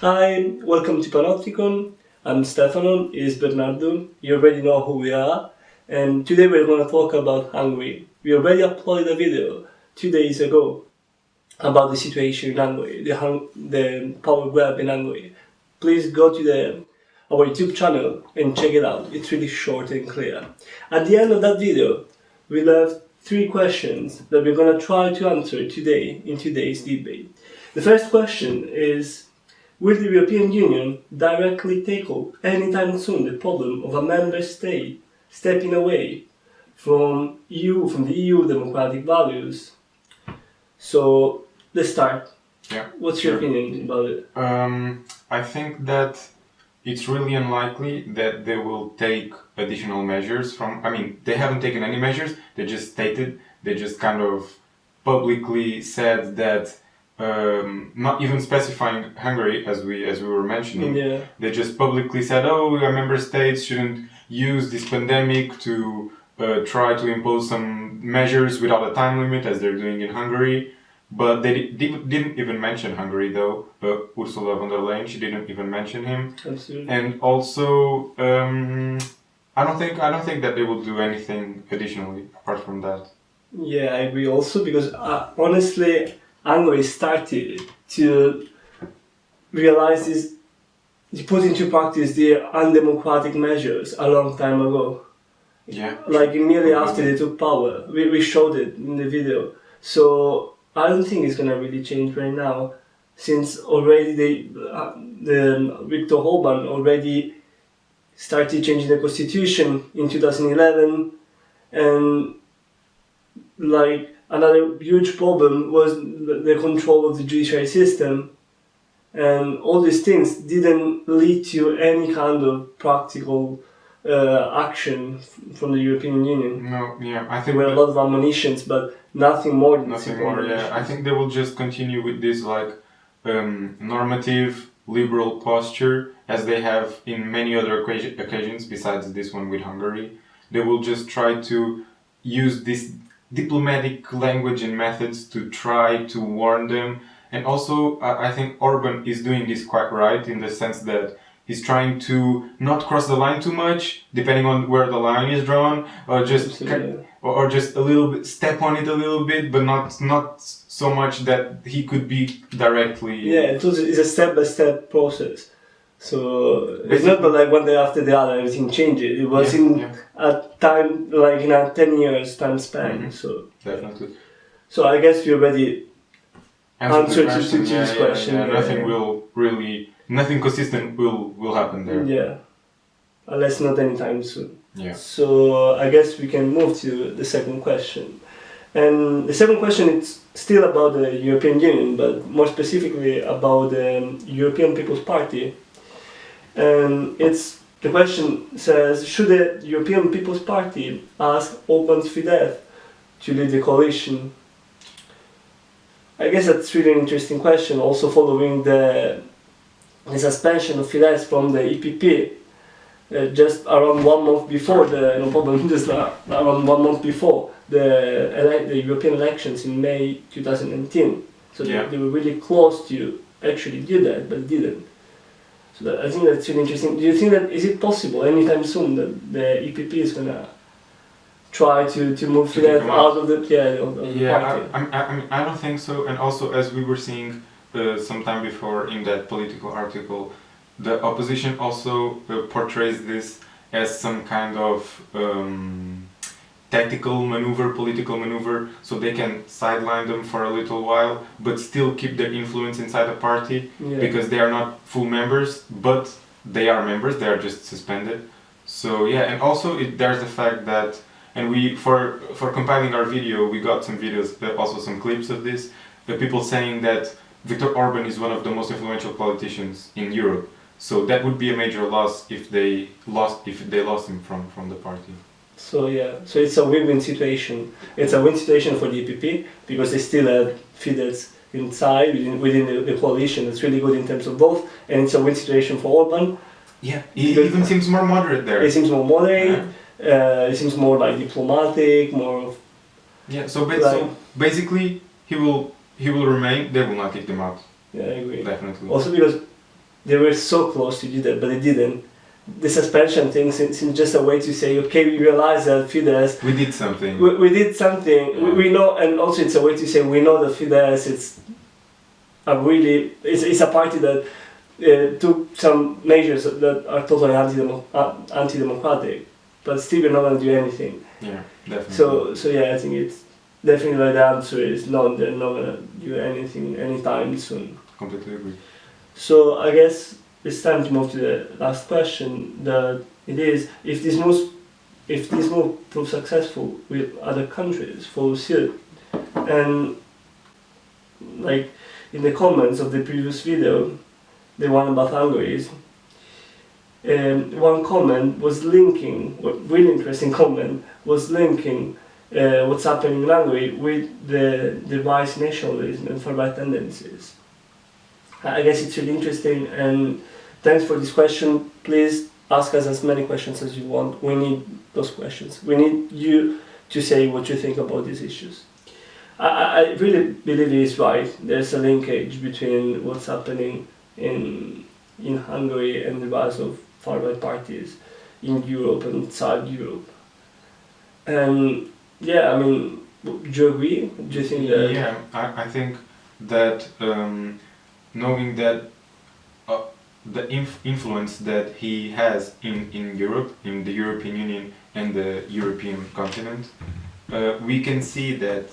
Hi, welcome to Panopticon. I'm Stefano, is Bernardo. You already know who we are. And today we're going to talk about Hungary. We already uploaded a video 2 days ago about the situation in Hungary, the power grab in Hungary. Please go to our YouTube channel and check it out. It's really short and clear. At the end of that video, we'll have 3 questions that we're going to try to answer today in today's debate. The first question is, will the European Union directly tackle anytime soon the problem of a member state stepping away from the EU democratic values? So let's start. Yeah. What's your opinion about it? I think that it's really unlikely that they will take additional measures they haven't taken any measures, they just kind of publicly said that not even specifying Hungary as we were mentioning. Yeah. They just publicly said, our member states shouldn't use this pandemic to try to impose some measures without a time limit as they're doing in Hungary. But they didn't even mention Hungary though. Ursula von der Leyen, she didn't even mention him. Absolutely. And also, I don't think that they will do anything additionally apart from that. Yeah, I agree also because honestly, Hungary started to realize this, to put into practice their undemocratic measures a long time ago. Yeah. Like immediately after they took power. We showed it in the video. So I don't think it's gonna really change right now, since already the Viktor Orban already started changing the constitution in 2011, and like another huge problem was the control of the judiciary system, and all these things didn't lead to any kind of practical action from the European Union. No, yeah, I think there were a lot of admonitions, but nothing more than nothing more. Yeah, I think they will just continue with this normative liberal posture as they have in many other occasions besides this one with Hungary. They will just try to use this diplomatic language and methods to try to warn them. And also, I think Orban is doing this quite right in the sense that he's trying to not cross the line too much, depending on where the line is drawn, or just a little bit step on it a little bit, but not so much that he could be directly. Yeah, it's a step-by-step process. So it's not like one day after the other everything changes. It was a time, like in a 10 years time span. Mm-hmm. So definitely. So I guess you already answered to this question. Nothing consistent will happen there. Yeah, unless not anytime soon. Yeah. So I guess we can move to the second question. And the second question is still about the European Union, but more specifically about the European People's Party. And the question says, should the European People's Party ask Orban's Fidesz to lead the coalition? I guess that's really an interesting question, also following the suspension of Fidesz from the EPP just around 1 month before around 1 month before the European elections in May 2019. So they were really close to actually do that, but didn't. So I think that's really interesting. Do you think that is it possible anytime soon that the EPP is gonna try to move Fidesz out of the party? I don't think so. And also, as we were seeing some time before in that political article, the opposition also portrays this as some kind of tactical maneuver, political maneuver, so they can sideline them for a little while, but still keep their influence inside the party, because they are not full members, but they are members, they are just suspended. So yeah, and also there's the fact that, and we, for compiling our video, we got some videos, also some clips of this, the people saying that Viktor Orban is one of the most influential politicians in Europe. So that would be a major loss if they lost him from the party. So so it's a win-win situation. It's a win situation for the EPP because they still have Fidesz inside within the coalition. It's really good in terms of both, and it's a win situation for Orban. Yeah, he even seems more moderate there. He seems more moderate. He seems more like diplomatic, more. Yeah. So basically, he will remain. They will not kick him out. Yeah, I agree. Definitely. Also because they were so close to do that, but they didn't. The suspension thing seems just a way to say, okay, we realize that Fidesz. We did something. We did something. Yeah. We know, and also it's a way to say we know that Fidesz it's a party that took some measures that are totally anti-democratic, but still we're not going to do anything. Yeah, definitely. So yeah, I think it's definitely the answer is no, they're not going to do anything anytime soon. Completely agree. So I guess it's time to move to the last question. That it is, if this move proves successful, will other countries follow suit? And like in the comments of the previous video, the one about Hungary, one comment was linking, really interesting comment, was linking what's happening in Hungary with the rise nationalism and far-right tendencies. I guess it's really interesting, and thanks for this question. Please ask us as many questions as you want. We need those questions. We need you to say what you think about these issues. I really believe he is right. There's a linkage between what's happening in Hungary and the rise of far-right parties in Europe and outside Europe. And yeah, I mean, do you agree? Do you think that? Yeah, I think that knowing that the influence that he has in Europe, in the European Union and the European continent, we can see that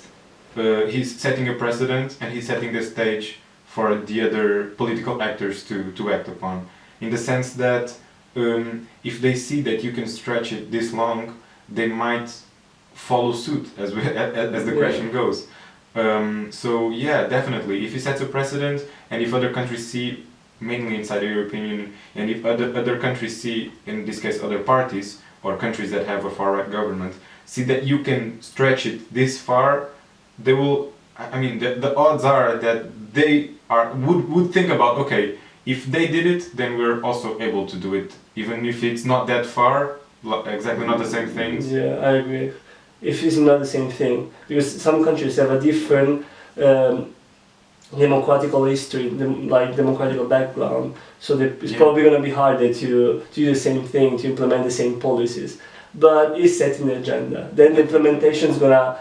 he's setting a precedent and he's setting the stage for the other political actors to act upon. In the sense that if they see that you can stretch it this long, they might follow suit, as the question goes. So yeah, definitely, if he sets a precedent and if other countries see, mainly inside the European Union, and if other countries see, in this case other parties or countries that have a far-right government, see that you can stretch it this far, they will, I mean, the odds are that they would think about, okay, if they did it, then we're also able to do it, even if it's not that far, exactly not the same things. Yeah, I agree. If it's not the same thing, because some countries have a different democratical history, democratical background, so it's probably going to be harder to do the same thing, to implement the same policies. But it's setting the agenda. Then the implementation is going to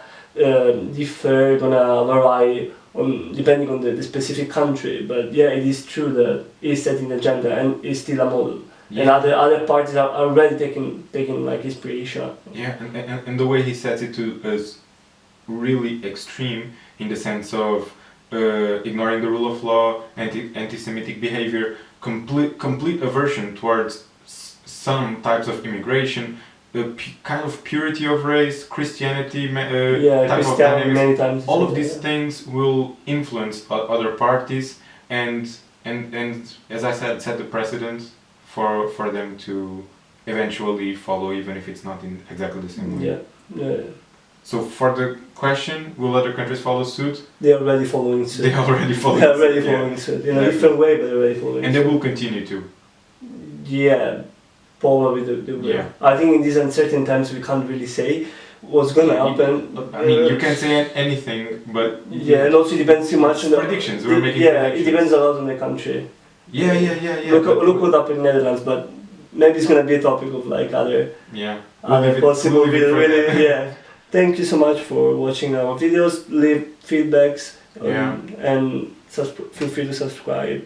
differ, going to vary depending on the specific country. But yeah, it is true that it's setting the agenda and it's still a model. Yeah. And other parties are already taking like inspiration. Yeah, and the way he sets it to as really extreme, in the sense of ignoring the rule of law, anti-Semitic behavior, complete aversion towards some types of immigration, kind of purity of race, Christianity, type of dynamics. Many times. All of these things will influence other parties, and as I said, set the precedent for them to eventually follow, even if it's not in exactly the same way. Yeah. So for the question, will other countries follow suit? They're already following suit. They're already following suit in a different way, but they're already following suit. And they will continue to. Yeah, probably they will. Yeah. I think in these uncertain times we can't really say what's gonna happen. I mean, you can say anything, but yeah, and also it depends too much on the predictions. We're making it predictions. depends a lot on the country. Yeah. Look what happened in Netherlands, but maybe it's gonna be a topic of like other possible really. Yeah. Thank you so much for watching our videos. Leave feedbacks and feel free to subscribe.